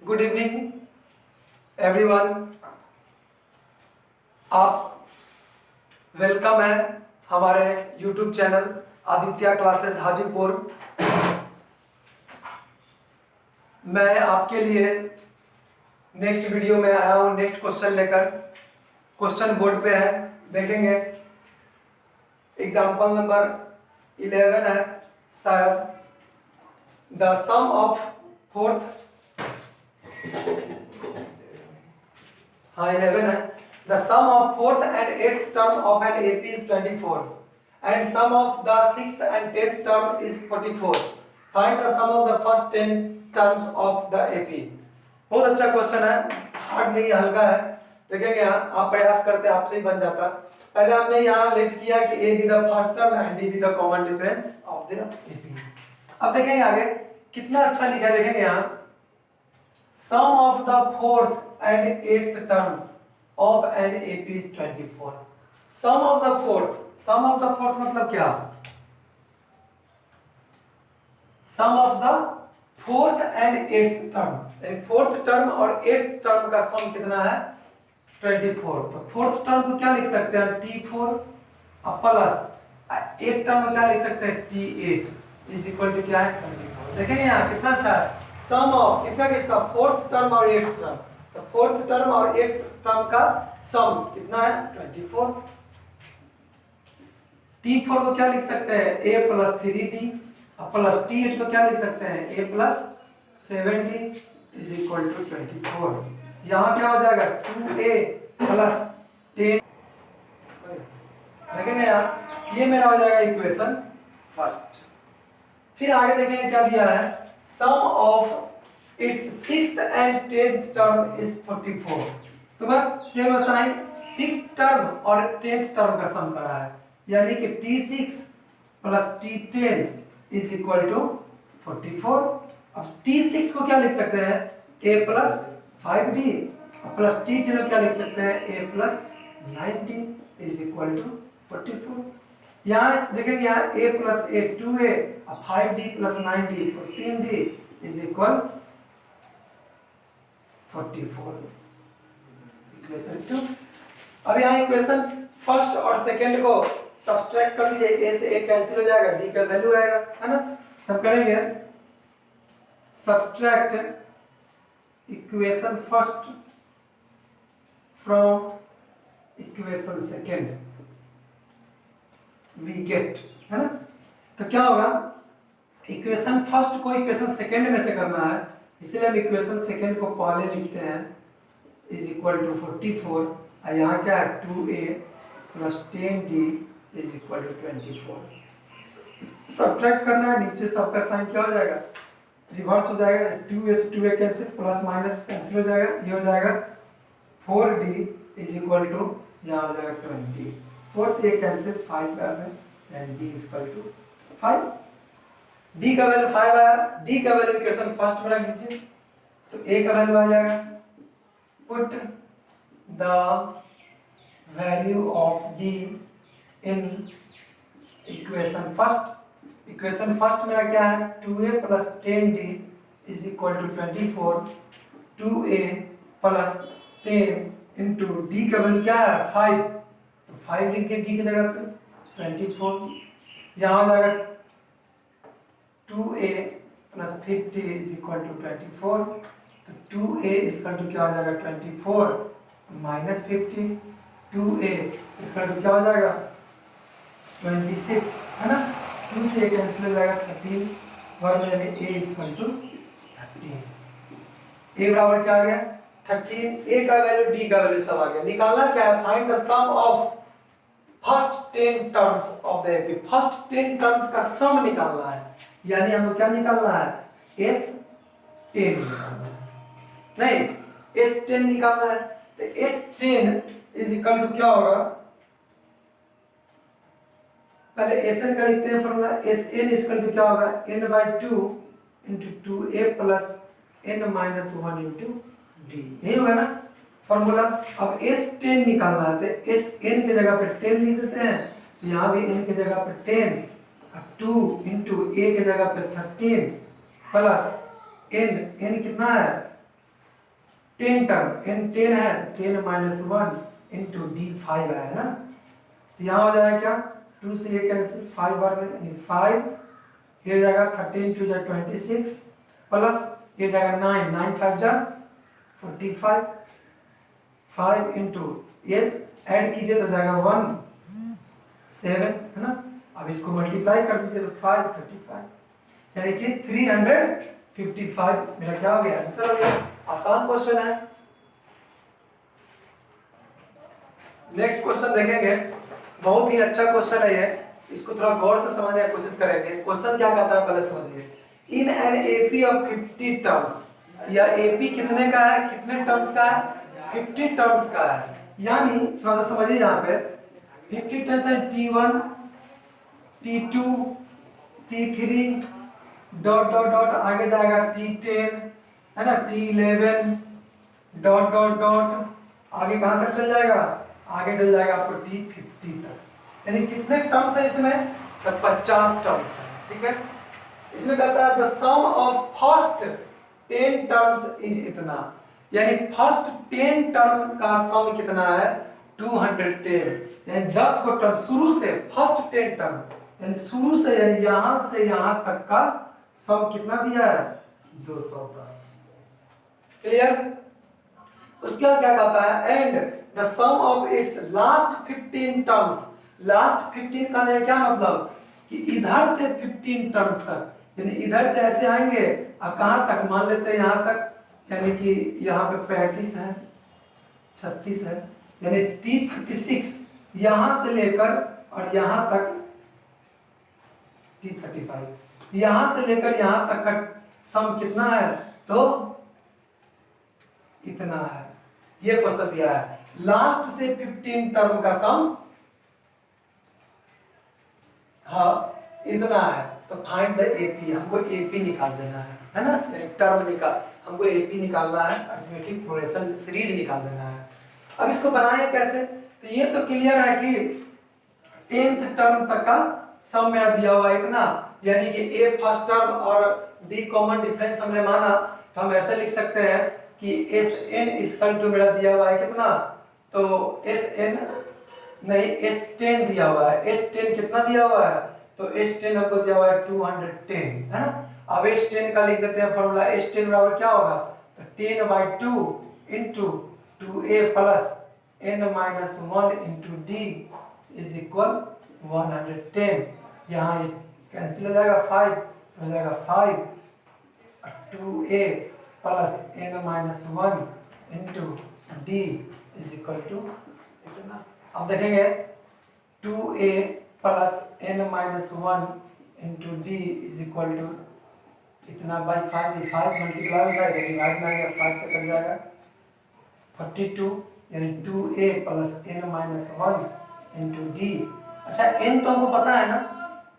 Good evening everyone. आप welcome है हमारे YouTube channel Aditya classes Hajipur. मैं आपके लिए नेक्स्ट वीडियो में आया हूँ नेक्स्ट क्वेश्चन लेकर। क्वेश्चन बोर्ड पे है, देखेंगे। एग्जाम्पल नंबर 11 है शायद। द सम ऑफ फोर्थ, हाँ 11 है। The sum of fourth and eighth term of an AP is 24 and sum of the sixth and 10th term is 44। Find the sum of the first 10 terms of the AP. बहुत अच्छा question है, hard नहीं, हल्का है। देखेंगे यहाँ, आप प्रयास करते आपसे ही बन जाता। पहले हमने यहाँ लेट किया कि A be the first term and D be the common difference of the AP. अब देखेंगे आगे कितना अच्छा लिखा है। देखेंगे यहाँ सम of the fourth and eighth term of an AP is 24। Some of the fourth, some of the fourth मतलब क्या? सम of the fourth and eighth term, fourth term और एट्थ टर्म का सम कितना है? 24। तो फोर्थ टर्म को क्या लिख सकते हैं? T4 प्लस एट्थ टर्म को क्या लिख सकते हैं? T8 इज इक्वल टू क्या है? 24। देखेंगे यहाँ कितना अच्छा है। सम ऑफ किसका किसका? फोर्थ टर्म और एट्थ टर्म। तो फोर्थ टर्म और एट्थ टर्म का सम कितना है? 24। T4 को क्या लिख सकते हैं? A plus 3T plus T8 को क्या लिख सकते हैं? A plus 7T is equal to 24। यहाँ क्या हो जाएगा? 2A plus 10। देखेंगे यार, ये मेरा हो जाएगा इक्वेशन फर्स्ट। फिर आगे देखेंगे क्या दिया है। सम of it's sixth and 10th term is 44। तो बस सेम साइन, सिक्स्थ टर्म और 10th टर्म का सम करा है, यानी कि T6 plus T10 is equal to 44। अब T6 को क्या लिख सकते हैं? A plus 5D plus T10 को क्या लिख सकते हैं? A plus 9D is equal to 44। यहाँ देखेंगे यहाँ A plus A 2A, 5D plus 9D 14D is equal 44। Equation 2। अब यहाँ इक्वेशन फर्स्ट और सेकंड को सब्सट्रैक्ट कर लीजिए। A से A कैंसिल हो जाएगा, D का वैल्यू आएगा, है ना। हम करेंगे subtract equation first from equation second, we get, है ना। तो क्या होगा? इक्वेशन फर्स्ट को इक्वेशन सेकंड में से करना है, इसलिए हम इक्वेशन सेकंड को पहले लिखते हैं इज इक्वल टू 44। और यहाँ क्या है? 2A plus 10D is equal to 24। Subtract करना है, नीचे सबका साइन क्या हो जाएगा? रिवर्स हो जाएगा। 2A से 2A cancel, plus minus cancel हो जाएगा, ये हो जाएगा 4D इज इक्वल टू, यहाँ हो जाएगा 20। 4 से 1 cancel, 5 and D is equal to 5। D का वैल्यू 5 आया। D का वैल्यू इक्वेशन फर्स्ट में रख दीजिए, तो A का वैल्यू आ जाएगा। Put the value of D in equation first. Equation first मेरा क्या है? 2A plus 10D is equal to 24। 2A plus 10 into D का वैल्यू क्या है? 5, तो 5 लिख दिए D की जगह पे, 24। यहाँ हो जाएगा 2A plus 50 is equal to 24। तो 2A इसका टू क्या हो जाएगा? 24 माइनस 50। 2A इसका टू क्या हो जाएगा? 26, है ना। 2 से 1 कैंसिल हो जाएगा, 13। और मेरे A इक्वल टू 13। A बराबर क्या आ गया? 13। A का वैल्यू, D का वैल्यू सब आ गया। निकालना क्या है? Find the sum of first 10 terms of the AP. First 10 terms का सम निकालना है, यानी हमको क्या निकालना है? S10 निकालना है, नहीं S10 निकालना है। तो S10 इज इक्वल टू क्या होगा? पहले Sn का लिखते हैं formula. Sn is equal to क्या होगा? n/2 into 2A plus n minus 1 into D, यही होगा ना फॉर्मूला। अब S10 निकालना है, तो Sn की जगह पे 10 लिख देते हैं, तो यहाँ भी n की जगह पे 10, 2 इंटू A की जगह पे 13 प्लस n कितना है? 10 टर्म, n 10 है, 10 माइनस 1 इंटू डी 5 है ना। तो यहाँ हो जाएगा क्या, 2 से ये कैंसिल, 5 बार में यानी 5, ये हो जाएगा 13 टू 26 प्लस ये हो जाएगा 9, 9 5 जा 45, 5 इंटू ये ऐड कीजिए तो जाएगा 1 7 है ना। अब इसको मल्टीप्लाई कर दीजिए तो 5 35 यानी कि 355 मेरा क्या हो गया, आंसर हो गया। आसान क्वेश्चन है। नेक्स्ट क्वेश्चन देखेंगे, बहुत ही अच्छा क्वेश्चन है ये, इसको थोड़ा गौर से समझने की कोशिश करेंगे। क्वेश्चन क्या कहता है पहले समझिए। In an AP of 50 terms, या एपी कितने का है, कितने टर्म्स का है, 50 टर्म्स का है। यानी थोड़ा सा समझिए यहाँ पे 50 टर्म्स है, T1 T2 T3 dot dot dot आगे जाएगा T10 है ना, T11 डॉट डॉट डॉट आगे कहां तक चल जाएगा, आगे चल जाएगा आपको T50 तक। यानी कितने टर्म्स है इसमें, सब 50 टर्म्स है। ठीक है, इसमें कहता है the sum of first 10 terms is इतना, यानी फर्स्ट 10 टर्म का सम कितना है 210, यानी 10 को टर्म शुरू से, फर्स्ट 10 टर्म यानी शुरू से, यानी यहां से यहां तक का सम कितना दिया है 210। क्लियर। उसके बाद क्या कहता है and the sum of its last 15 terms. Last 15 का क्या मतलब कि इधर से 15 टर्म्स तक, यानी इधर से ऐसे आएंगे और कहां तक, मान लेते हैं यहां तक, यानी कि यहाँ पे 35 है, 36 है, यानी T36 यहां से लेकर और यहां तक T35, यहां से लेकर यहां तक का सम कितना है, तो इतना है। ये क्वेश्चन दिया है लास्ट से 15 टर्म का सम, हाँ इतना है, तो फाइंड द एपी, हमको एपी निकाल देना है ना, टर्म निकाल, हमको एपी निकालना है, अरिथमेटिक प्रोग्रेशन सीरीज निकाल देना है। अब इसको बनाए कैसे, तो ये तो क्लियर है कि 10th टर्म तक का सम मेरा दिया हुआ है इतना, यानी कि ए फर्स्ट टर्म और डी कॉमन डिफरेंस हमने माना, तो हम ऐसे लिख सकते हैं कि एस एन इक्वल टू मेरा दिया हुआ है कितना, तो एस एन नहीं एस 10 दिया हुआ है, एस 10 कितना दिया हुआ है, तो एस 10 हमको दिया हुआ है 210 है ना। अब एस 10 का लिख देते हैं फॉर्मूला, एस 10 बराबर क्या होगा, तो 10/2 into 2a plus n minus 1 into D is equal 110। यहाँ कैंसिल हो जाएगा 5, तो हो जाएगा 5 2a plus n minus 1 into D is equal to इतना। अब देखेंगे 2a plus n minus 1 into D is equal to इतना बाई 5, 5 मल्टीप्लाई हो जाएगा, डिवाइड में आएगा 5 से कट जाएगा 42, यानी 2a plus n minus 1 into D. अच्छा n तो हमको पता है ना,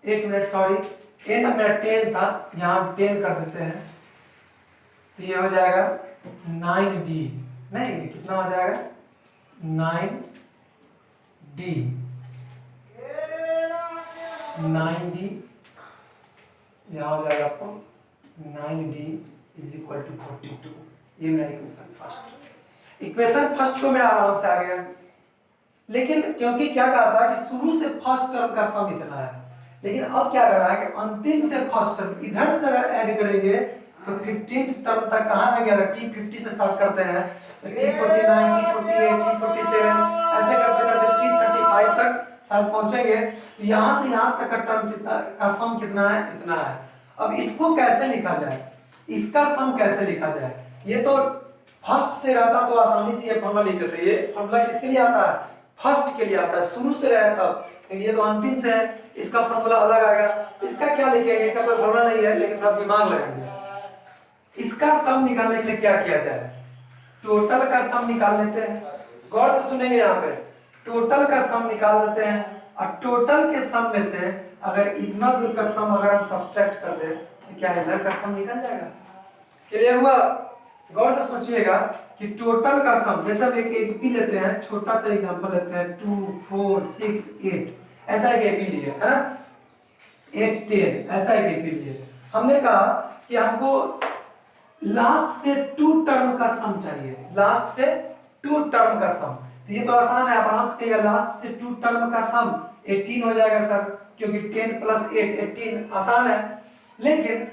एक मिनट सॉरी, n मेरा 10 था, यहाँ 10 कर देते हैं, तो ये हो जाएगा 9d, नहीं कितना हो जाएगा 9d, 9d यहाँ हो जाएगा आपको 9d इज इक्वल टू 42। ये मेरा इक्वेशन फर्स्ट, इक्वेशन फर्स्ट को मेरा आराम से आ गया। लेकिन क्योंकि क्या कहा था कि शुरू से फर्स्ट टर्म का सम इतना है, लेकिन अब क्या कर रहा है कि अंतिम से फर्स्ट टर्म इधर से अगर ऐड करेंगे तो 15th टर्म तक कहां आएंगे, अगर T50 से स्टार्ट करते हैं तो T49 T48 T47 ऐसे करते करते T35 तक शायद पहुंचेंगे। तो यहां से यहां तक का टर्म कितना का सम कितना है, इतना है। अब इसको कैसे लिखा जाए, इसका सम कैसे लिखा जाए, ये तो फर्स्ट से रहता तो आसानी से ये फॉर्मूला लिख देते। ये फॉर्मूला किसके लिए आता है, फर्स्ट के लिए आता है, शुरू से रहता, लेकिन ये तो अंतिम से है, इसका फॉर्मूला अलग आएगा। इसका क्या लिखेंगे, इसका कोई फॉर्मूला नहीं है, लेकिन थोड़ा दिमाग लगाएंगे। इसका सम निकालने के लिए क्या किया जाए, टोटल का सम निकाल लेते हैं। गौर से सुनेंगे, यहाँ पे टोटल का सम निकाल देते हैं, और टोटल के सम में से अगर इतना दूर का सम अगर हम सब्ट्रैक्ट कर दे तो क्या इधर का सम निकल जाएगा। क्लियर हुआ। गौर से सोचिएगा कि टोटल का सम, जैसे हम एक एपी लेते हैं, छोटा सा एग्जांपल लेते हैं 2 4 6 8 ऐसा एक एपी लिए है ना, 8 10 ऐसा एक एपी लिए। हमने कहा कि हमको लास्ट से 2 टर्म का सम चाहिए, लास्ट से 2 टर्म का सम। तो ये तो आसान है, आप आराम से कहिएगा लास्ट से 2 टर्म का सम 18 हो जाएगा सर, क्योंकि 10 + 8 18, आसान है। लेकिन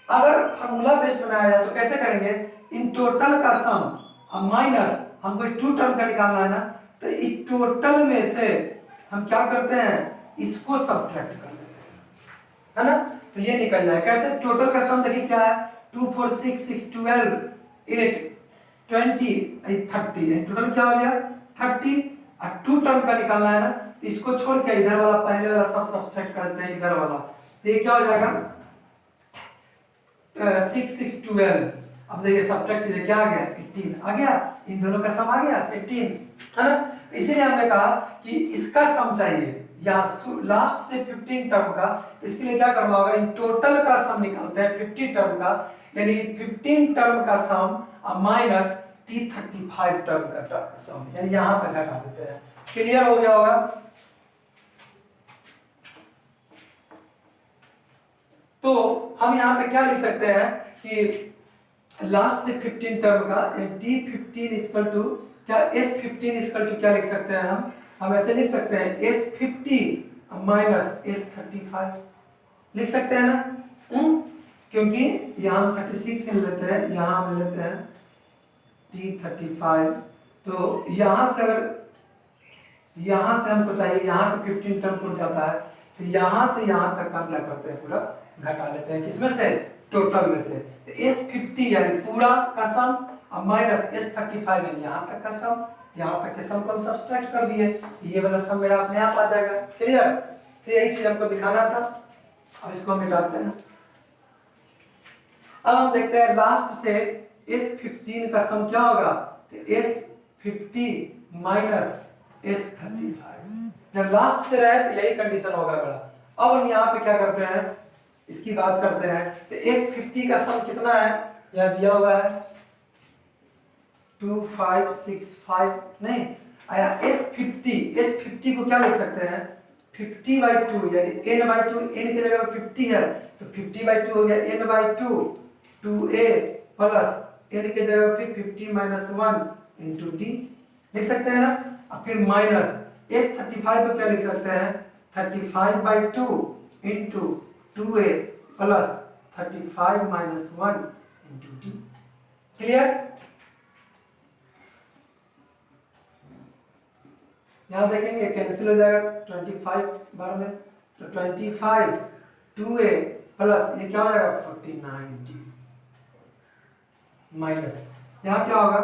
अगर फार्मूला बेस्ड बनाया जाए तो कैसे करेंगे, इन टोटल का सम माइनस हमको 2 टर्म का निकालना है ना, तो इस टोटल में से हम क्या करते हैं, इसको सब्ट्रैक्ट कर देते हैं, है ना। तो ये निकल जाए कैसे, टोटल का सम देखिए क्या है, 2 4 6 6 12 8 20 30, टोटल क्या हो गया 30। और 2 टर्म का निकालना है ना, तो इसको छोड़ के इधर वाला पहले वाला सब सब्ट्रैक्ट करते हैं इधर वाला, तो ये क्या हो जाएगा 6 6 12। अब देखिए सब्ट्रैक्ट कीजिए, क्या आ गया 18 आ गया, इन दोनों का सम आ गया 18, है ना। इसीलिए हमने कहा कि इसका सम चाहिए या लास्ट से 15 टर्म का, इसके लिए क्या करना होगा, इन टोटल का सम निकालते हैं 50 टर्म का, यानी 15 टर्म का सम माइनस T35 टर्म का सम, यानी यहां तक घटा देते हैं। क्लियर हो गया होगा। तो हम यहाँ पे क्या लिख सकते हैं कि लास्ट से 15 टर्म का T15 इक्वल टू क्या S15 इक्वल टू क्या लिख सकते हैं, हम ऐसे लिख सकते हैं S50 माइनस S35 लिख सकते हैं ना, क्योंकि यहाँ हम 36 ले लेते हैं, यहाँ हम लेते हैं T35, तो यहाँ से अगर यहाँ से हमको चाहिए, यहाँ से 15 टर्म टूट जाता है, तो यहाँ से यहाँ तक हम क्या करते हैं, पूरा घटा लेते हैं, किसमें से, टोटल में से। तो S50 यानी पूरा का सम माइनस S35 यानी यहाँ तक का सम, यहाँ तक के सम को हम सब्सट्रैक्ट कर दिए, तो ये वाला सम मेरा अपने आप आ जाएगा। क्लियर, तो यही चीज हमको दिखाना था। अब इसको हम मिटाते हैं। अब हम देखते हैं लास्ट से S15 का सम क्या होगा, तो S50 माइनस S35, जब लास्ट से रहे तो यही कंडीशन होगा बड़ा। अब हम यहाँ पे क्या करते हैं, इसकी बात करते हैं, तो S50 का सम कितना है, यहाँ दिया हुआ है 2565, नहीं आया S50 को क्या लिख सकते हैं 50/2, यानी n/2, n की जगह 50 है तो 50/2 हो गया n/2 2a प्लस n की जगह फिर 50 - 1 × d लिख सकते हैं ना। अब फिर माइनस S35 को क्या लिख सकते हैं 35/2 × 2a प्लस 35 - 1 × d। क्लियर, यहाँ देखेंगे कैंसिल हो जाएगा 25 बार में, तो 25 2a प्लस ये क्या हो जाएगा 49d माइनस यहाँ क्या होगा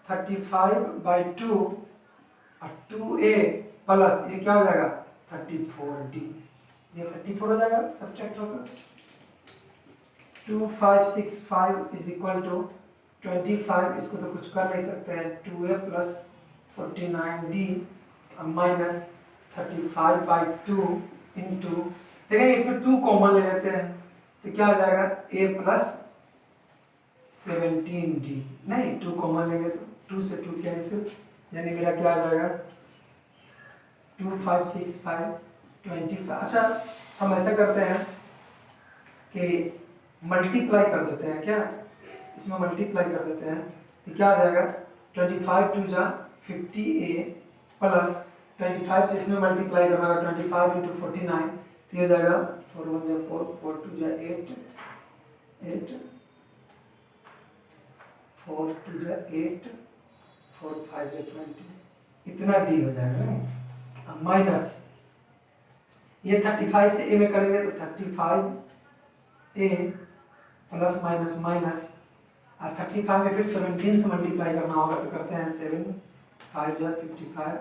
35/2 और 2a प्लस ये क्या हो जाएगा 34d, ये 34 हो जाएगा, सब्ट्रैक्ट होगा 2565 इज इक्वल टू 25, इसको तो कुछ कर नहीं सकते हैं 2a plus 49d minus 35/2 into, देखेंगे इसमें 2 कॉमन ले लेते हैं तो क्या हो जाएगा a प्लस 17d, नहीं 2 कॉमन लेंगे तो 2 से 2 कैंसिल, यानी मेरा क्या आ जाएगा 2565 25। अच्छा हम ऐसा करते हैं कि मल्टीप्लाई कर देते हैं, क्या इसमें मल्टीप्लाई कर देते हैं तो क्या आ जाएगा 25 2 जा 50a प्लस 25 से इसमें मल्टीप्लाई करना होगा 25 × 49, तो ये हो जाएगा 4 1 जा 4 4 2 जा 8 8 4 2 जा 8 4 5 जा 20, इतना d हो जाएगा माइनस ये 35 से a में करेंगे तो 35a प्लस माइनस माइनस, और 35 में फिर 17 से मल्टीप्लाई करना होगा तो करते हैं 7 5 या 55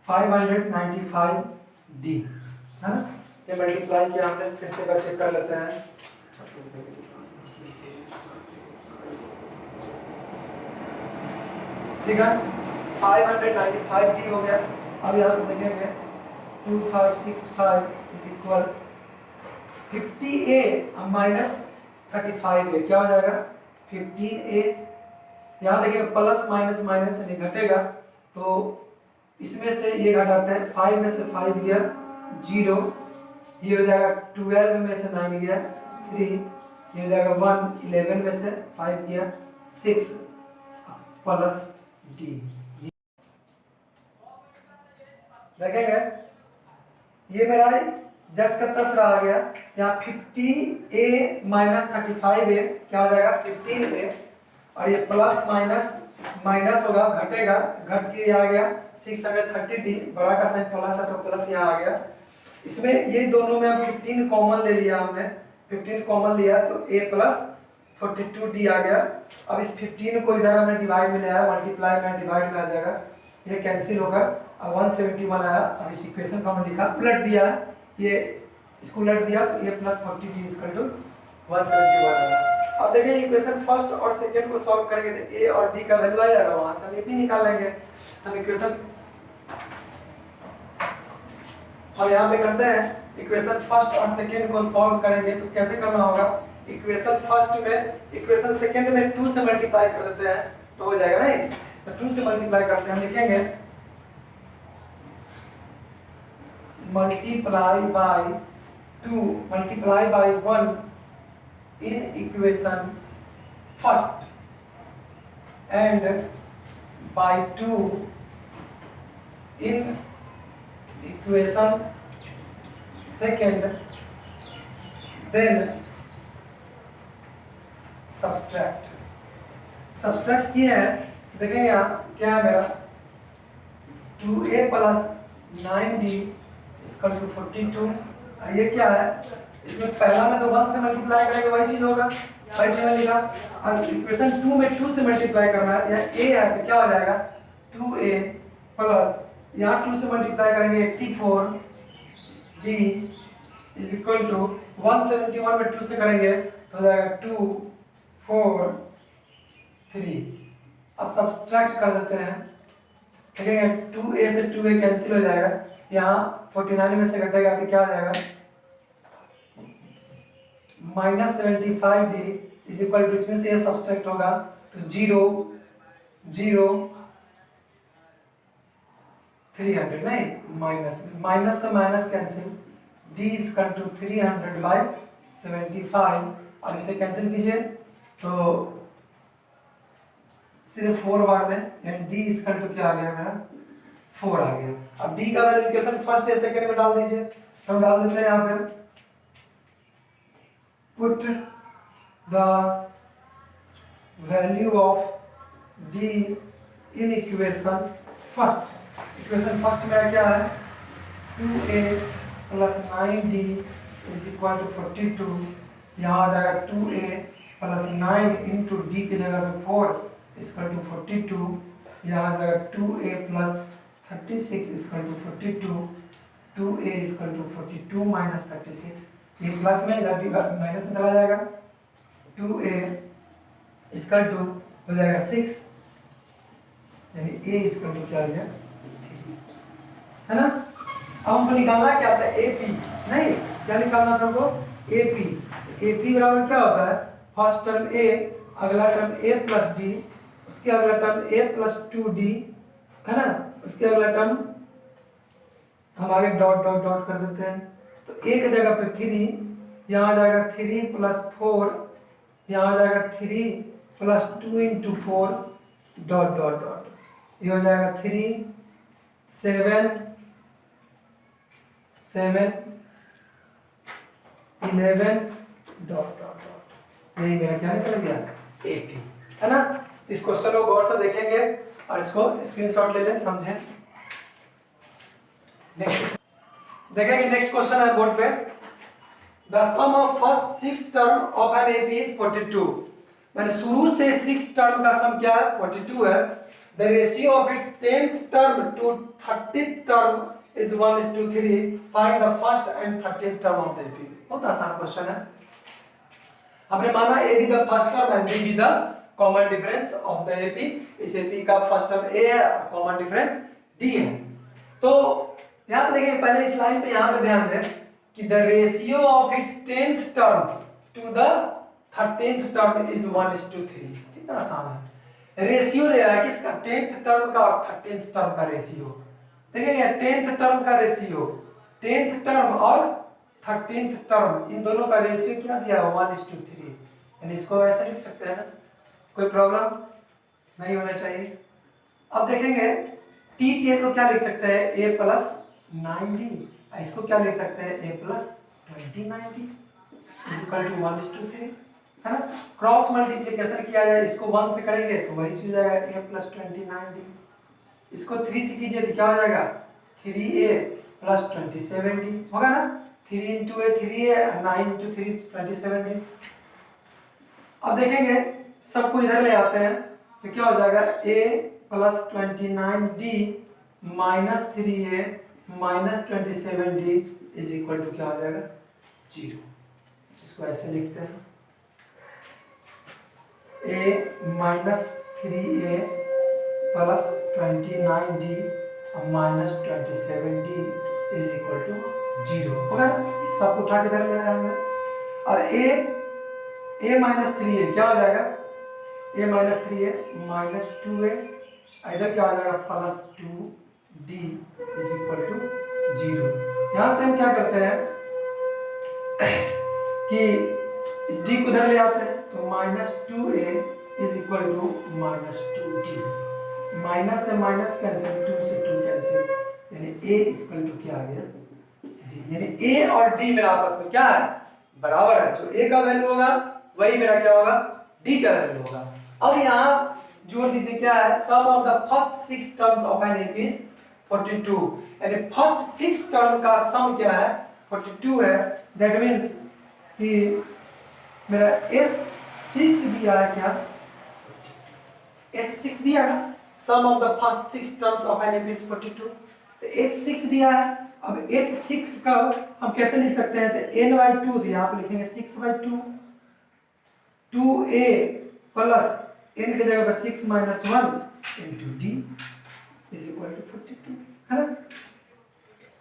595d, है ना। ये मल्टीप्लाई किया हमने, फिर से एक चेक कर लेते हैं, ठीक है 595d हो गया। अब यहाँ पे देखेंगे 2565 is equal 50a minus 35a क्या हो जाएगा 15a, यहाँ देखिए प्लस माइनस माइनस यानी घटेगा, तो इसमें से ये घटाते हैं, 5 में से 5 गया 0, ये हो जाएगा 12 में से 9 गया 3, ये हो जाएगा 1, 11 में से 5 गया 6 प्लस डी। देखेंगे ये मेरा जस का तस रहा गया, यहाँ 50a माइनस 35a क्या हो जाएगा 15a, और ये प्लस माइनस माइनस होगा, घटेगा, घट के आ गया 630d, बड़ा का साइन प्लस है तो प्लस यहाँ आ गया। इसमें ये दोनों में हम 15 कॉमन ले लिया, हमने 15 कॉमन लिया तो a प्लस 42d आ गया। अब इस 15 को इधर हमने डिवाइड में ले आया, मल्टीप्लाई में डिवाइड में आ जाएगा, ये कैंसिल होकर 171 आया। अब इस इक्वेशन को हमने लिखा, उलट दिया, ये इसको उलट दिया तो a plus 40d equal to 171 आया। अब देखिए इक्वेशन फर्स्ट और सेकंड को सॉल्व करेंगे तो a और d का वैल्यू आ जाएगा, वहां से हम a भी निकाल लेंगे। हम इक्वेशन हम यहाँ पे करते हैं, इक्वेशन फर्स्ट और सेकंड को सॉल्व करेंगे तो कैसे करना होगा, इक्वेशन फर्स्ट में इक्वेशन सेकंड में 2 से मल्टीप्लाई कर देते हैं तो हो जाएगा, नहीं तो 2 से मल्टीप्लाई करते हैं, हम लिखेंगे multiply by 2 multiply by 1 in equation first and by 2 in equation second, then subtract किया है। देखेंगे आप क्या है मेरा 2a plus 9d equal to 42, ये क्या है, इसमें पहला में तो 1 से मल्टीप्लाई करेंगे वही चीज होगा, वही चीज में लिखा, और इक्वेशन 2 में 2 से मल्टीप्लाई करना है, या a है तो क्या हो जाएगा 2a प्लस यहाँ 2 से मल्टीप्लाई करेंगे 84d इज इक्वल टू 171 में 2 से करेंगे तो हो जाएगा 2 4 3। अब सब्सट्रैक्ट कर देते हैं, देखेंगे 2a से 2a कैंसिल हो जाएगा, यहाँ 49 में से घटेगा तो क्या हो जाएगा -75d इज इक्वल टू, इसमें से ये सब्सट्रैक्ट होगा तो 0 0 300, नहीं माइनस से minus cancel, d is equal to 300 by 75। अब इसे कैंसिल कीजिए तो सीधे 4 बार में, यानी d इज इक्वल टू क्या आ गया मेरा 4 आ गया। अब d का वैल्यू इक्वेशन फर्स्ट या सेकंड में डाल दीजिए, तो हम डाल देते हैं यहाँ पे put the value of d in equation first. Equation first में क्या है 2a plus 9d is equal to 42, यहाँ आ जाएगा 2a प्लस 9 इंटू डी की जगह पे 4 इक्वल टू 42, यहाँ आ जाएगा 2a plus 36 equal to 42, 2a equal to 42 minus 36, ये प्लस में इधर माइनस में चला जाएगा, 2a इक्वल टू हो जाएगा 6, यानी a इक्वल टू क्या आ गया है ना। अब हमको निकालना है क्या होता है AP, नहीं क्या निकालना था हमको AP बराबर क्या होता है, फर्स्ट टर्म a, अगला टर्म a प्लस d, उसके अगला टर्म a प्लस 2d है ना, उसके अगला टर्म हम आगे डॉट डॉट डॉट कर देते हैं, तो a की जगह पे 3, यहाँ आ जाएगा 3 प्लस 4, यहाँ आ जाएगा 3 plus 2 into 4 dot dot dot, ये हो जाएगा 3 7 7 11 डॉट डॉट डॉट, यही मेरा क्या निकल गया AP है ना। इस क्वेश्चन को गौर से देखेंगे और इसको स्क्रीनशॉट ले लें, समझें। नेक्स्ट देखेंगे, नेक्स्ट क्वेश्चन है बोर्ड पे, the sum of first 6 term of an AP is 42, मैंने शुरू से 6 टर्म का सम क्या है 42 है, the ratio of its 10th term to 30th term is 1:3, find the first and 30th term of the AP। बहुत आसान क्वेश्चन है, हमने माना a be the first term and b be the common difference of the AP। इस AP का first term a है और common difference d है। तो यहाँ पे देखिए, पहले इस लाइन पे यहाँ पे ध्यान दें कि the ratio of its 10th terms to the 13th term is 1:3। कितना आसान है। रेशियो दे रहा है किसका, 10th टर्म का और 13th टर्म का रेशियो। देखिए 10th टर्म का रेशियो, 10th टर्म और 13th टर्म, इन दोनों का रेशियो क्या दिया है 1:3, यानी इसको ऐसे लिख सकते हैं ना, कोई प्रॉब्लम नहीं होना चाहिए। अब देखेंगे टी टेन को क्या लिख सकते हैं, a प्लस 9d, इसको क्या लिख सकते हैं a plus 29d is equal to 1:3, है ना। क्रॉस मल्टीप्लिकेशन किया जाए, इसको 1 से करेंगे तो वही चीज आएगा a प्लस 29d, इसको 3 से कीजिए तो क्या हो जाएगा 3a प्लस 27d होगा ना। 3 into a 3a, 9 into 3 27d। अब देखेंगे सबको इधर ले आते हैं तो क्या हो जाएगा a plus 29d minus 3a minus 27d is equal to क्या हो जाएगा 0। इसको ऐसे लिखते हैं a minus 3a plus 29d minus 27d is equal to 0 होगा। इस सब उठा के इधर ले आया हमने। और a माइनस 3a क्या हो जाएगा, a minus 3a minus 2a, इधर क्या हो जाएगा plus 2d is equal to 0। यहाँ से हम क्या करते हैं कि इस d को इधर ले आते हैं तो minus 2a is equal to minus 2d, minus से माइनस कैंसिल, 2 से 2 कैंसिल, यानी a इज इक्वल टू क्या आ गया d, यानी a और d मेरा आपस में क्या है बराबर है। जो a का वैल्यू होगा वही मेरा क्या होगा d का वैल्यू होगा। अब यहाँ जोड़ दीजिए क्या है, सम of the first 6 terms of N app is 42, यानी फर्स्ट 6 टर्म का सम क्या है 42 है। दैट मींस कि मेरा S6 दिया है क्या, S6 दिया है, सम of the first 6 terms of N app is 42, तो S6 दिया है। अब S6 का हम कैसे लिख सकते हैं, तो n/2 तो यहाँ पे लिखेंगे 6/2, 2a प्लस n की जगह पर 6 minus 1 into d is equal to 42, है ना।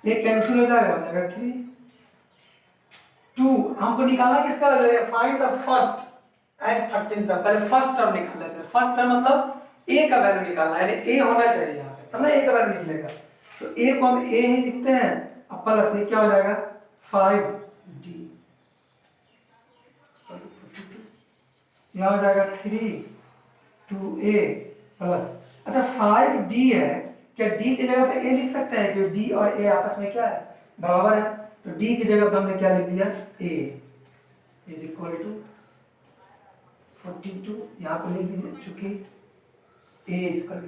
ये कैंसिल हो जाएगा 3। 2 हमको निकालना किसका है, find the first and 13th term. पहले फर्स्ट टर्म निकाल लेते हैं। फर्स्ट टर्म मतलब a का वैल्यू निकालना है, यानी a होना चाहिए यहाँ पे, तब ना a का वैल्यू निकलेगा। तो a को हम a ही लिखते हैं, अब प्लस a क्या हो जाएगा 5d, यहाँ हो जाएगा 2a प्लस, अच्छा 5d है, क्या d की जगह पे a लिख सकते हैं, क्योंकि d और a आपस में क्या है बराबर है, तो d की जगह पे हमने क्या लिख दिया a इज इक्वल टू 42, यहाँ पे लिख दीजिए चूंकि a is equal to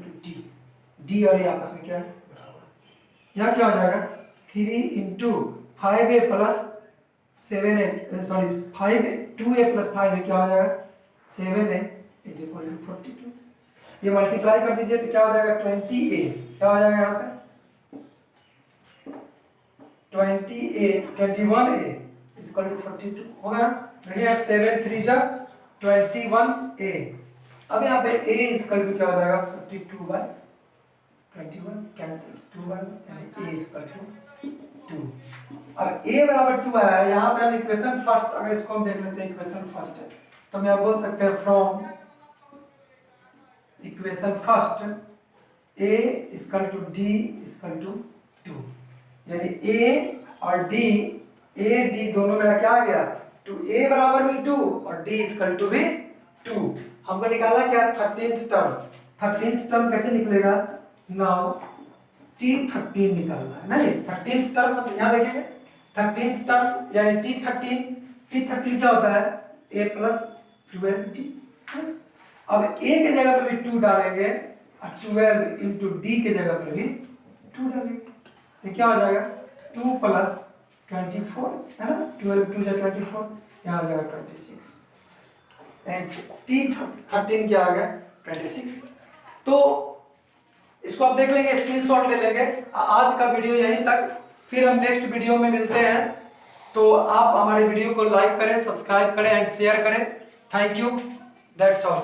d और a आपस में क्या है बराबर है। यहाँ क्या हो जाएगा 3 into 5a plus 7a, sorry 2a plus 5a क्या हो जाएगा 7a इज इक्वल टू 42। ये मल्टीप्लाई कर दीजिए तो क्या हो जाएगा 20a, क्या हो जाएगा यहाँ पे 21a इज इक्वल टू 42 होगा। देखिए 7 3 जा 21a। अब यहाँ पे a इज इक्वल टू क्या हो जाएगा 42/21 कैंसिल 2 यानी a इज इक्वल टू 2। अब a बराबर 2 आया है, यहाँ पे हम इक्वेशन फर्स्ट, अगर इसको हम देख लेते हैं इक्वेशन फर्स्ट है तो मैं बोल सकते हैं from equation first a equal to d equal to 2, यानी a और d, a d दोनों मेरा क्या आ गया 2a बराबर भी 2 और d इक्वल टू भी 2। हमको निकाला क्या 13th टर्म। 13th टर्म कैसे निकलेगा, नाउ t13 निकालना है, नहीं 13th टर्म मतलब यहाँ देखिए 13th टर्म यानी t13 क्या होता है a प्लस 12d। अब a के जगह पर भी 2 डालेंगे और 12 इंटू d के जगह पर भी 2 डालेंगे तो क्या हो जाएगा 2 प्लस 24, है ना, 12 2 जा 24, यहाँ हो जाएगा 26 एंड t13 क्या आ गया 26। तो इसको आप देख लेंगे, स्क्रीनशॉट ले लेंगे। आज का वीडियो यहीं तक, फिर हम नेक्स्ट वीडियो में मिलते हैं। तो आप हमारे वीडियो को लाइक करें, सब्सक्राइब करें एंड शेयर करें। Thank you, that's all.